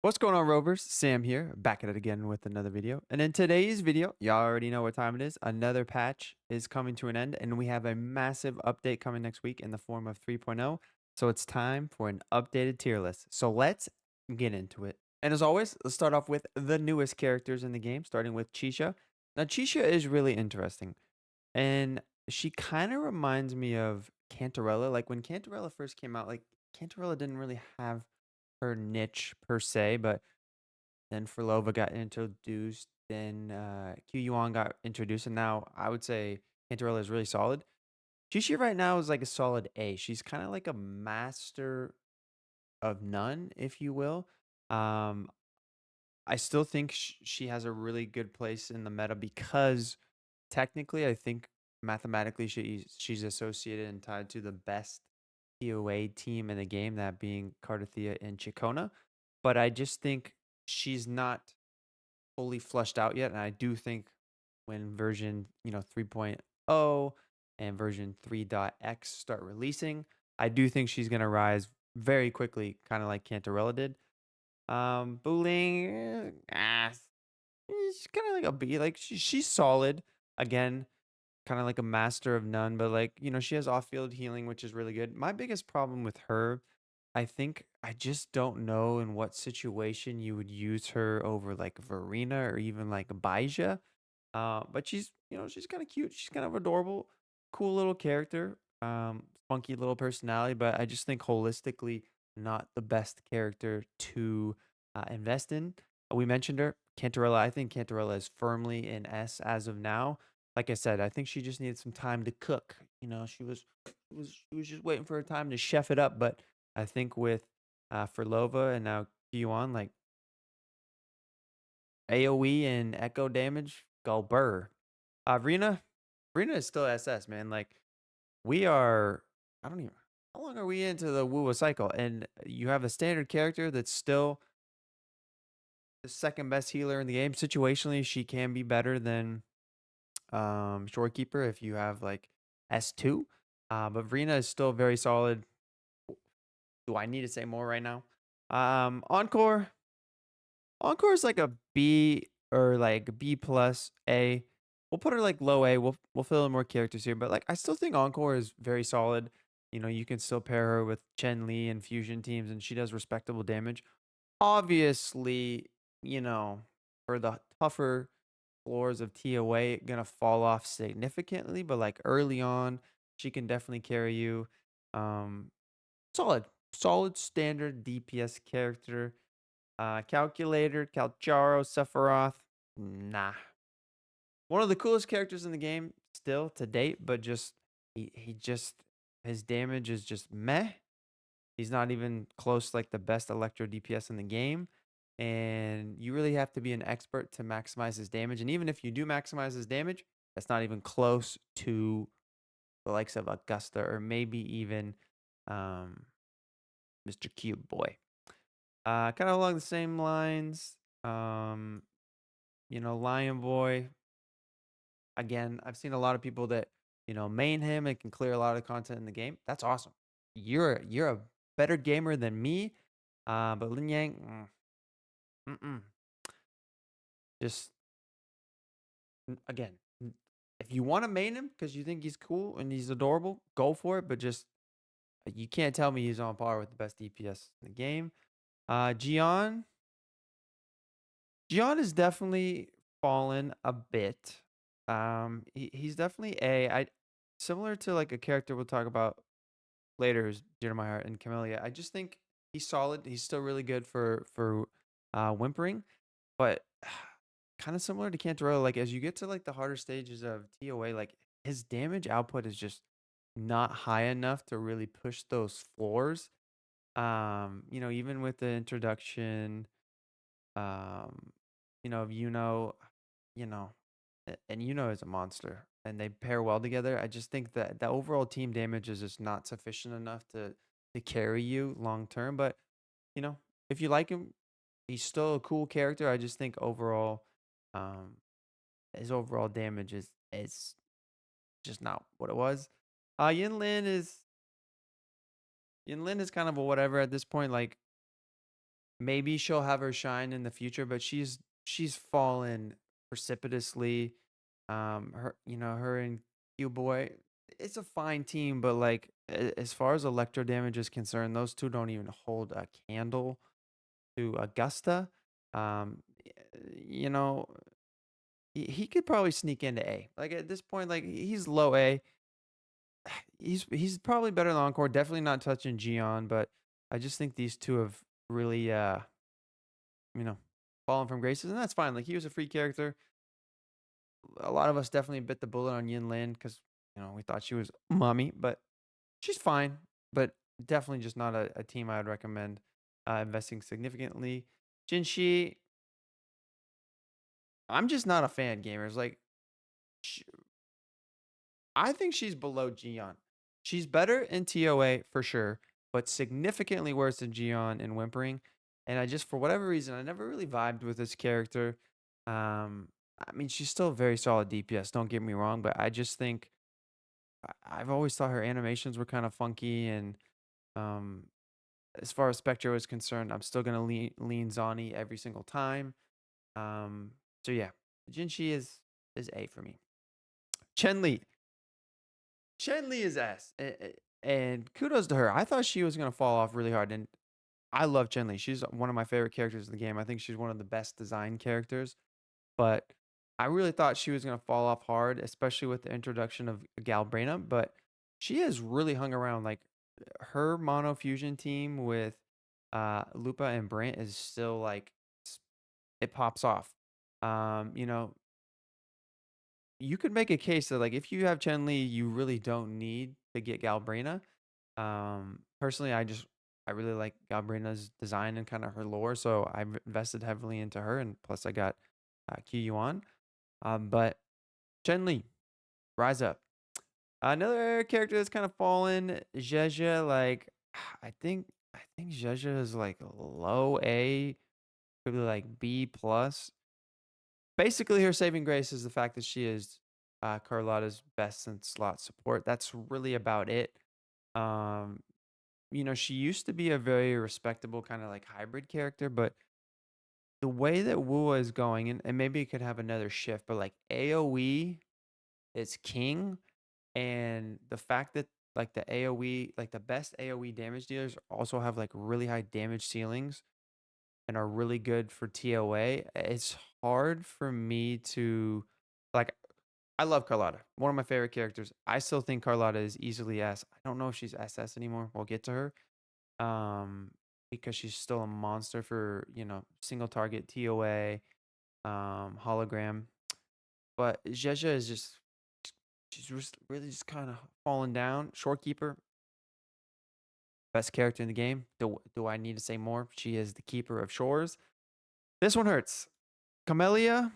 What's going on, Rovers? Sam here, back at it again with another video. And in today's video, y'all already know what time it is. Another patch is coming to an end, and we have a massive update coming next week in the form of 3.0. So it's time for an updated tier list. So let's get into it. And as always, let's start off with the newest characters in the game, starting with Chisha. Now, Chisha is really interesting, and she kind of reminds me of Cantarella. Like when Cantarella first came out, like Cantarella didn't really have her niche per se, but then Furlova got introduced, then Q Yuan got introduced, and now I would say Cantarella is really solid. Chichi right now is like a solid A. She's kind of like a master of none, if you will. Um, I still think she has a really good place in the meta because technically, I think mathematically she's associated and tied to the best POA team in the game, that being Cardathea and Chicona. But I just think she's not fully flushed out yet, and I do think when version 3.0 and version 3.x start releasing, I do think she's gonna rise very quickly, kind of like Cantarella did. Booling, she's kind of like a B. Like she's solid. Again, kind of like a master of none, but like, she has off-field healing, which is really good. My biggest problem with her, I think I just don't know in what situation you would use her over like Verena or even like Baija. But she's kind of cute. She's kind of adorable, cool little character, funky little personality. But I just think holistically, not the best character to invest in. We mentioned her, Cantarella. I think Cantarella is firmly in S as of now. Like I said, I think she just needed some time to cook. She was just waiting for her time to chef it up. But I think with Furlova and now Yuan, like AoE and echo damage, go burr. Rena, Rena is still SS, man. Like we are, I don't even. How long are we into the Wuwa cycle? And you have a standard character that's still the second best healer in the game. Situationally, she can be better than Shorekeeper if you have like S2. But Rena is still very solid. Do I need to say more right now? Encore. Encore is like a B or like B plus A. We'll put her like low A. We'll fill in more characters here, but like I still think Encore is very solid. You can still pair her with Chen Li and fusion teams, and she does respectable damage. Obviously, you know, for the tougher floors of TOA, gonna fall off significantly, but like early on, she can definitely carry you. Um, solid standard DPS character. Calculator, Calcharo, Sephiroth. Nah. One of the coolest characters in the game still to date, but just he just his damage is just meh. He's not even close like the best Electro DPS in the game. And you really have to be an expert to maximize his damage. And even if you do maximize his damage, that's not even close to the likes of Augusta or maybe even um, Mr. Cube Boy. Kind of along the same lines. Um, Lion Boy. Again, I've seen a lot of people that main him and can clear a lot of content in the game. That's awesome. You're a better gamer than me. But Lin Yang, mm-mm. Just again, if you want to main him because you think he's cool and he's adorable, go for it. But just you can't tell me he's on par with the best DPS in the game. Gian, Gian has definitely fallen a bit. He's definitely I similar to like a character we'll talk about later who's dear to my heart and Camellia. I just think he's solid. He's still really good for whimpering, but kind of similar to Cantarella. Like as you get to like the harder stages of TOA, like his damage output is just not high enough to really push those floors. Even with the introduction, um, of you know, and is a monster, and they pair well together. I just think that the overall team damage is just not sufficient enough to carry you long term. But you know, if you like him, he's still a cool character. I just think overall, um, his overall damage is just not what it was. Yin Lin is kind of a whatever at this point. Like maybe she'll have her shine in the future, but she's fallen precipitously. Her, her and Q Boy, it's a fine team, but like as far as electro damage is concerned, those two don't even hold a candle to Augusta. Um, y- you know, he could probably sneak into A. Like at this point, like he's low A. He's probably better than Encore. Definitely not touching Gion, but I just think these two have really you know, fallen from graces, and that's fine. Like he was a free character. A lot of us definitely bit the bullet on Yin Lin because we thought she was mommy, but she's fine. But definitely just not a team I would recommend investing significantly. Jinxi, I'm just not a fan. Gamers like, sh- I think she's below Gion. She's better in TOA for sure, but significantly worse than Gion in Whimpering. And I just, for whatever reason, I never really vibed with this character. I mean, she's still very solid DPS. Don't get me wrong, but I just think I've always thought her animations were kind of funky. And um, as far as Spectre is concerned, I'm still gonna lean Zani every single time. Um, so yeah, Jinxi is A for me. Chen Li, Chen Li is S, and kudos to her. I thought she was gonna fall off really hard, and I love Chen Li. She's one of my favorite characters in the game. I think she's one of the best designed characters, but I really thought she was gonna fall off hard, especially with the introduction of Galbrina. But she has really hung around. Like her mono fusion team with Lupa and Brant is still like it pops off. You know, you could make a case that like if you have Chen Li, you really don't need to get Galbrina. Personally, I really like Galbrina's design and kind of her lore, so I've invested heavily into her, and plus I got Q Yuan. But Chen Li, rise up. Another character that's kind of fallen, Zhezha. Like I think Zhezha is like low A, could be like B plus. Basically, her saving grace is the fact that she is Carlotta's best in slot support. That's really about it. Um, she used to be a very respectable kind of like hybrid character, but the way that Wuwa is going, and maybe it could have another shift, but like AoE is king. And the fact that like the AoE, like the best AoE damage dealers also have like really high damage ceilings and are really good for TOA, it's hard for me to like I love Carlotta. One of my favorite characters. I still think Carlotta is easily S. I don't know if she's SS anymore. We'll get to her. Um, because she's still a monster for, single target TOA, hologram. But Zhezha is just she's just really just kind of falling down. Shorekeeper, best character in the game. Do I need to say more? She is the keeper of shores. This one hurts. Camellia.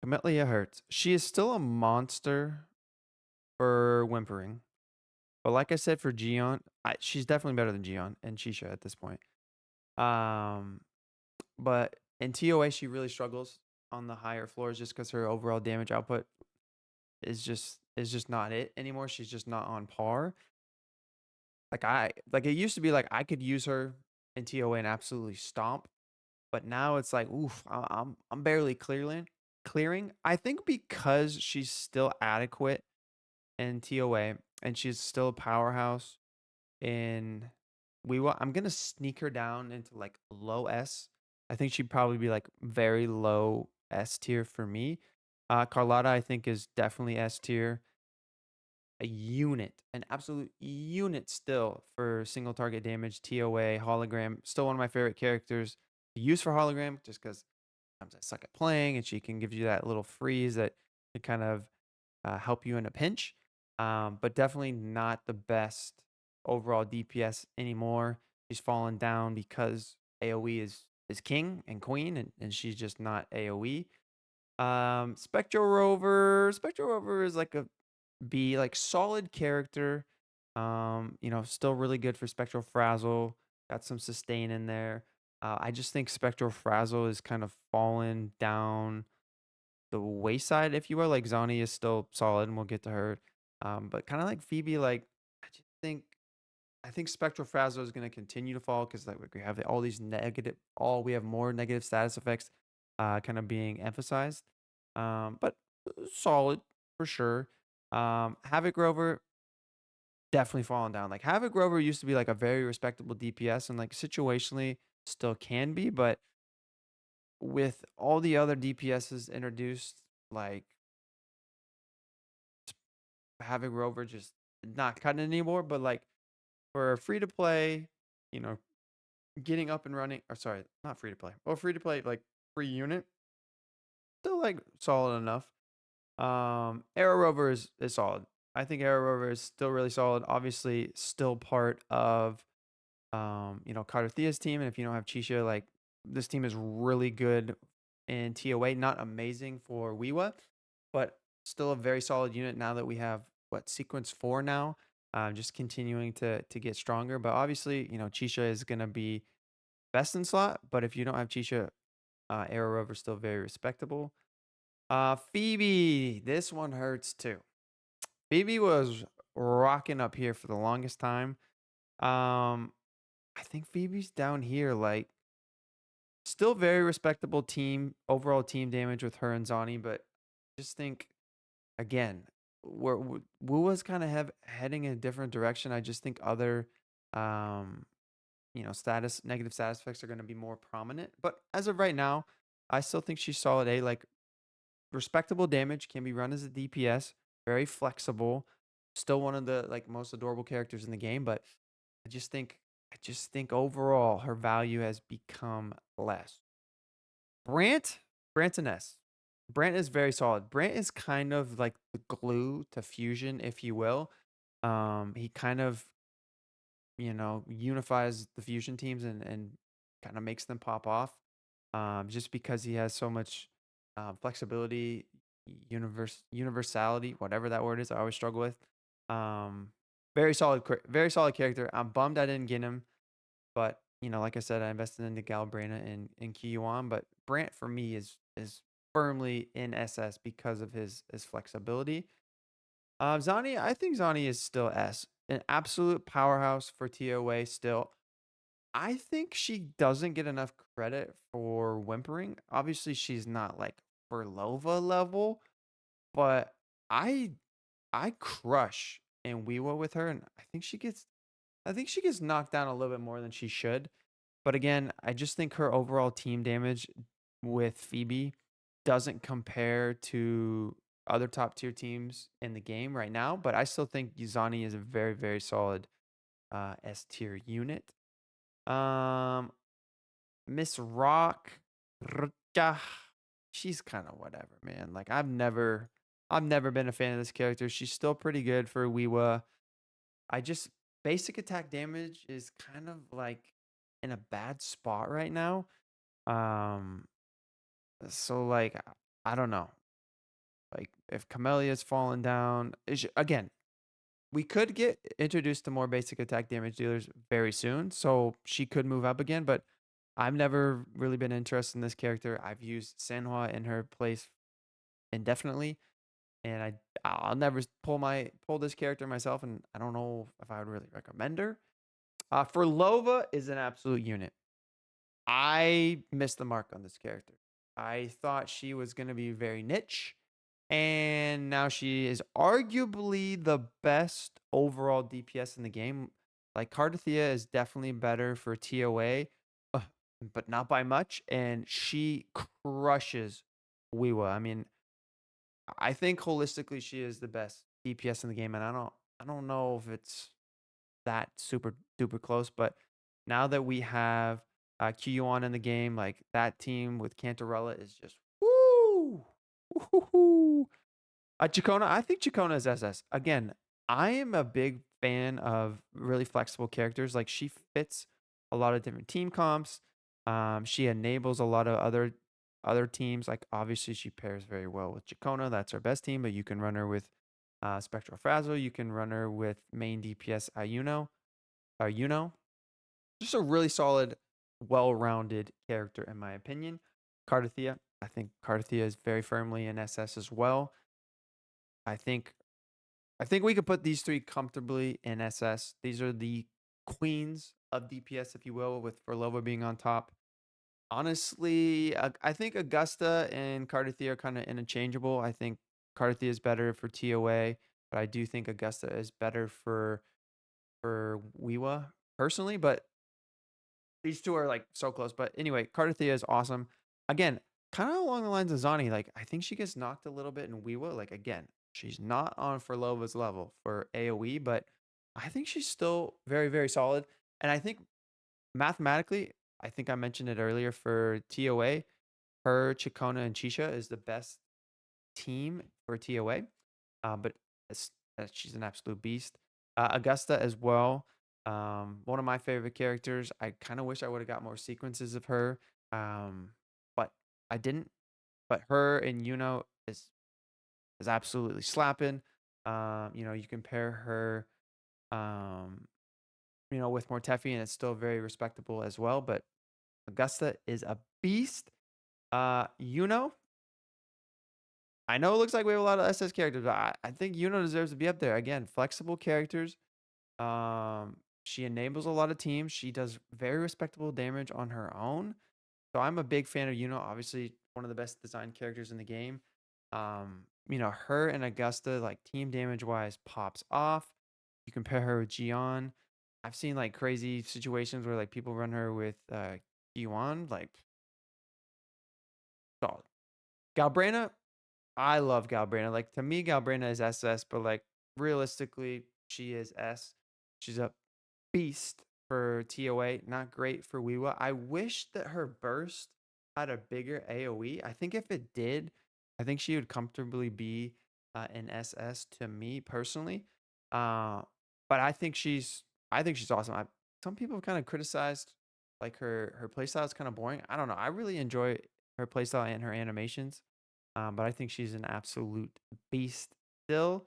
Camellia hurts. She is still a monster for whimpering. But like I said for Gion, she's definitely better than Gion and Shisha at this point. Um, but in TOA, she really struggles on the higher floors just because her overall damage output is just not it anymore. She's just not on par. Like it used to be like I could use her in TOA and absolutely stomp, but now it's like oof, I'm barely clearing. I think because she's still adequate in TOA and she's still a powerhouse in I'm gonna sneak her down into like low S. I think she'd probably be like very low S tier for me. Carlotta, I think, is definitely S tier. A unit, an absolute unit still for single target damage, TOA, hologram. Still one of my favorite characters to use for hologram, just because sometimes I suck at playing and she can give you that little freeze that can kind of help you in a pinch. But definitely not the best overall DPS anymore. She's fallen down because AoE is king and queen, and she's just not AoE. Spectral Rover. Spectral Rover is like a B, like solid character. Still really good for Spectral Frazzle. Got some sustain in there. I just think Spectral Frazzle is kind of fallen down the wayside, if you will. Like Zani is still solid, and we'll get to her. But kind of like Phoebe, like I just think I think Spectral Frazzle is going to continue to fall because like we have all these negative, all we have more negative status effects, kind of being emphasized. But solid for sure. Havoc Rover definitely fallen down. Like Havoc Rover used to be like a very respectable DPS and like situationally still can be, but with all the other DPSs introduced, like Havoc Rover just not cutting it anymore. But like for free to play, you know, getting up and running, or sorry, not free to play. Well, free to play, like free unit, still like solid enough. Arrow Rover is solid. I think Arrow Rover is still really solid. Obviously, still part of Carter Thea's team. And if you don't have Chisha, like this team is really good in TOA. Not amazing for Wiwa, but still a very solid unit now that we have what sequence 4 now. Just continuing to get stronger. But obviously, Chisha is gonna be best in slot. But if you don't have Chisha, Arrow Rover still very respectable. Phoebe, this one hurts too. Phoebe was rocking up here for the longest time. Um, I think Phoebe's down here, like still very respectable team overall team damage with her and Zani, but just think again, where Wuwa's kind of have heading in a different direction. I just think other, um, status negative status effects are going to be more prominent. But as of right now, I still think she's solid A. Like respectable damage, can be run as a DPS, very flexible, still one of the like most adorable characters in the game, but I just think overall her value has become less. Brant's an S. Brant is very solid. Brant is kind of like the glue to fusion, if you will. He kind of, unifies the fusion teams and kind of makes them pop off. Just because he has so much flexibility, universality, whatever that word is, I always struggle with. Um, very solid character. I'm bummed I didn't get him, but like I said, I invested into Galbrina and Kiyuan, but Brant for me is firmly in SS because of his flexibility. Zani, I think Zani is still S, an absolute powerhouse for TOA still. I think she doesn't get enough credit for whimpering. Obviously, she's not like Lova level, but I I crush and Wiwa with her, and I think she gets knocked down a little bit more than she should. But again, I just think her overall team damage with Phoebe doesn't compare to other top tier teams in the game right now. But I still think Yuzani is a very, very solid S tier unit. Um, Miss Rock, Rka, she's kind of whatever, man. Like I've never been a fan of this character. She's still pretty good for Wiwa. I just basic attack damage is kind of like in a bad spot right now. Um, so like I don't know. Like if Camelia's fallen down, again, we could get introduced to more basic attack damage dealers very soon, so she could move up again. But I've never really been interested in this character. I've used Sanhua in her place indefinitely, and I'll never pull this character myself, and I don't know if I would really recommend her. For Lova is an absolute unit. I missed the mark on this character. I thought she was going to be very niche, and now she is arguably the best overall DPS in the game. Like Cardathea is definitely better for TOA, uh, but not by much, and she crushes Wiwa. I mean, I think holistically she is the best DPS in the game, and I don't know if it's that super duper close. But now that we have Kyuan in the game, like that team with Cantarella is just woo. Woo-hoo-hoo. Chacona, I think Chacona is SS. Again, I am a big fan of really flexible characters. Like she fits a lot of different team comps. She enables a lot of other teams. Like obviously she pairs very well with Chacona. That's our best team, but you can run her with Spectral Frazzle. You can run her with main DPS Ayuno. Just a really solid, well-rounded character in my opinion. Cardathea, I think Cardathea is very firmly in SS as well. I think I think we could put these three comfortably in SS. These are the queens of DPS, if you will, with Ferlova being on top. Honestly, I think Augusta and Cardathia are kind of interchangeable. I think Cardathia is better for TOA, but I do think Augusta is better for Wiwa personally. But these two are like so close. But anyway, Cardathia is awesome. Again, kind of along the lines of Zani. Like I think she gets knocked a little bit in Wiwa. Like again, she's not on Ferlova's level for AOE, but I think she's still very, very solid. And I think mathematically, I think I mentioned it earlier for TOA, her, Chikona, and Chisha is the best team for TOA. But it's, she's an absolute beast. Augusta as well. One of my favorite characters. I kind of wish I would have got more sequences of her, but I didn't. But her and Yuno is absolutely slapping. You compare her, um, with Mortefi, and it's still very respectable as well. But Augusta is a beast. Yuno, I know it looks like we have a lot of SS characters, but I think Yuno deserves to be up there. Again, flexible characters. She enables a lot of teams. She does very respectable damage on her own. So I'm a big fan of Yuno. Obviously, one of the best designed characters in the game. Her and Augusta, like team damage wise, pops off. You compare her with Gion. I've seen like crazy situations where like people run her with Yuan, like solid. Galbrena, I love Galbrena. Like to me, Galbrena is SS, but like realistically, she is S. She's a beast for TOA, not great for Wiwa. I wish that her burst had a bigger AoE. I think if it did, I think she would comfortably be an SS to me personally. Uh, but I think she's awesome. Some people have kind of criticized like her playstyle is kind of boring. I don't know. I really enjoy her playstyle and her animations. But I think she's an absolute beast still.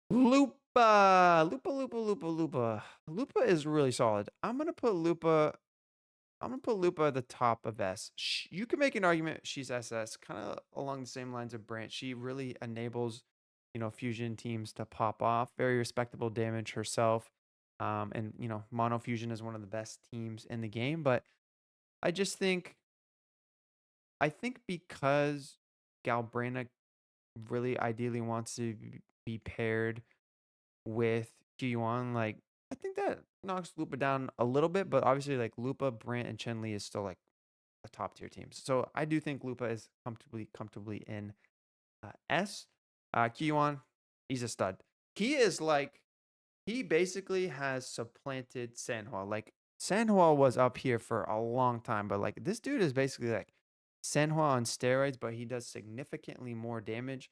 Lupa, Lupa, Lupa, Lupa, Lupa. Lupa is really solid. I'm gonna put Lupa. I'm gonna put Lupa at the top of S. You can make an argument she's SS, kind of along the same lines of Branch. She really enables, fusion teams to pop off. Very respectable damage herself. And Mono Fusion is one of the best teams in the game. But I just think, because Galbrena really ideally wants to be paired with Kyuan, like I think that knocks Lupa down a little bit, but obviously like Lupa, Brant, and Chen Li is still like a top tier team. So I do think Lupa is comfortably in S. Kyuan, he's a stud. He basically has supplanted Sanhua. Like Sanhua was up here for a long time, but like this dude is basically like Sanhua on steroids, but he does significantly more damage.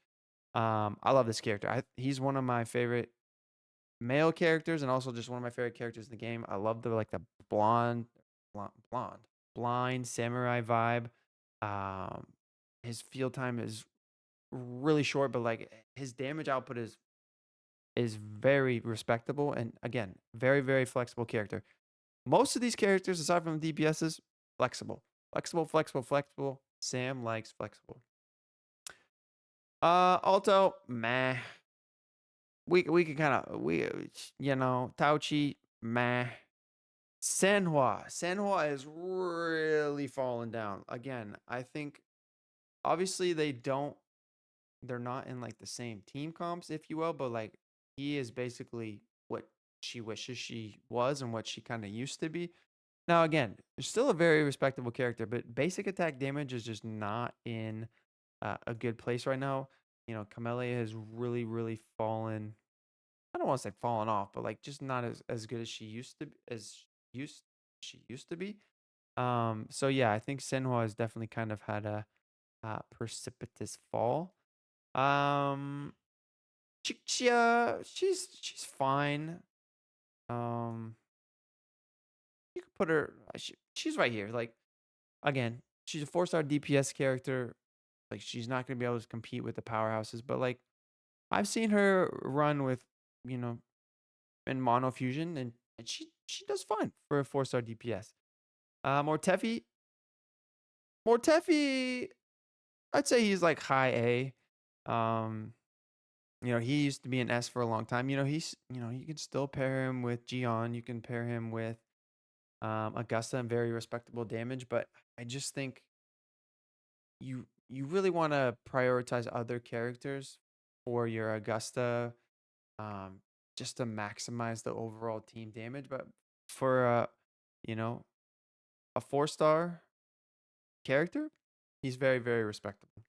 I love this character. He's one of my favorite male characters, and also just one of my favorite characters in the game. I love the blonde, blonde, blind samurai vibe. Um, his field time is really short, but like his damage output is very respectable, and again, very very flexible character. Most of these characters, aside from DPSs, flexible, flexible, flexible, flexible. Sam likes flexible. Alto, meh. We can kind of Tauchi, meh. Senhua is really falling down. Again, I think obviously they're not in like the same team comps, if you will, but like he is basically what she wishes she was and what she kind of used to be. Now again, still a very respectable character, but basic attack damage is just not in a good place right now. Camellia has really, really fallen. I don't want to say fallen off, but like just not as good as used she used to be. So yeah, I think Senhua has definitely kind of had a precipitous fall. Um, Chixia, she's fine. Um, you could put her. She's right here. Like again, she's a 4-star DPS character. Like she's not gonna be able to compete with the powerhouses, but like I've seen her run with, you know, in mono fusion, and she does fine for a 4-star DPS. Mortefi, Mortefi, I'd say he's like high A. Um, He used to be an S for a long time. You can still pair him with Gion. You can pair him with Augusta and very respectable damage. But I just think you really want to prioritize other characters for your Augusta, um, just to maximize the overall team damage. But for you know, a 4-star character, he's very, very respectable.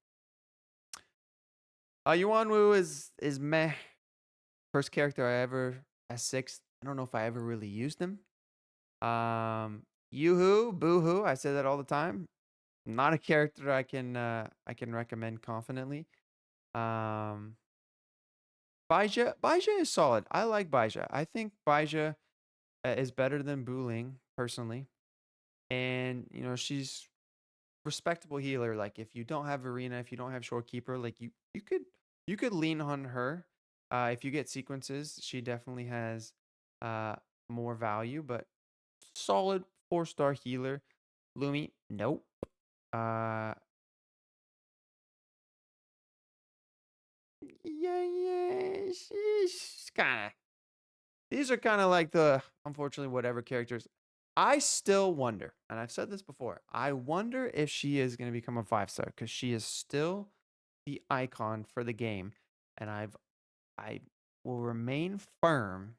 Yuan Wu is meh. First character I ever S6. I don't know if I ever really used him. Yoo-hoo, boo-hoo. I say that all the time. Not a character I can recommend confidently. Um, Baija is solid. I like Baija. I think Baija is better than Buling personally, and she's respectable healer. Like if you don't have arena, if you don't have shorekeeper, like you could lean on her. If you get sequences, she definitely has uh more value, but solid 4-star healer. Lumi, nope. Uh yeah, she's kind of. These are kind of like the unfortunately whatever characters. I still wonder, and I've said this before. I wonder if she is going to become a 5-star because she is still the icon for the game, and I will remain firm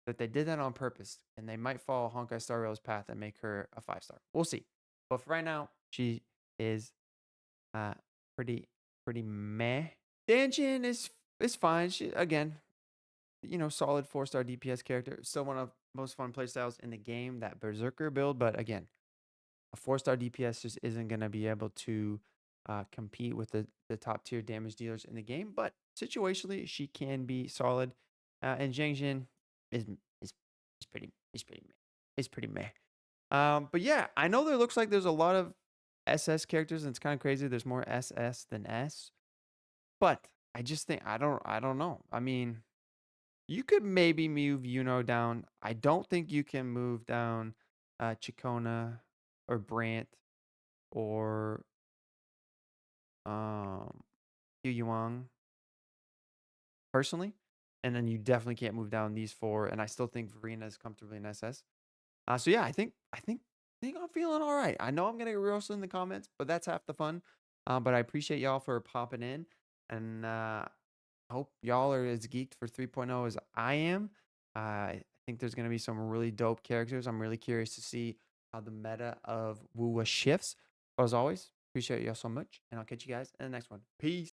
that they did that on purpose, and they might follow Honkai Star Rail's path and make her a 5-star. We'll see. But for right now, she is uh pretty pretty meh. Danchin is fine. She again, solid 4-star DPS character. Still one of the most fun playstyles in the game. That Berserker build, but again, a 4-star DPS just isn't going to be able to compete with the top tier damage dealers in the game. But situationally, she can be solid. And Zhang is is is pretty meh. Is pretty meh. But yeah, I know there looks like there's a lot of SS characters, and it's kind of crazy. There's more SS than S, but I just think I don't know. I mean, you could maybe move down. I don't think you can move down Chicona or Brant or Yu Yuang personally. And then you definitely can't move down these four. And I still think Verena is comfortably in SS. So yeah, I think I'm feeling all right. I know I'm gonna get roasted in the comments, but that's half the fun. But I appreciate y'all for popping in, and hope y'all are as geeked for 3.0 as I am. I think there's gonna be some really dope characters. I'm really curious to see how the meta of Wuwa shifts. But as always, appreciate y'all so much, and I'll catch you guys in the next one. Peace.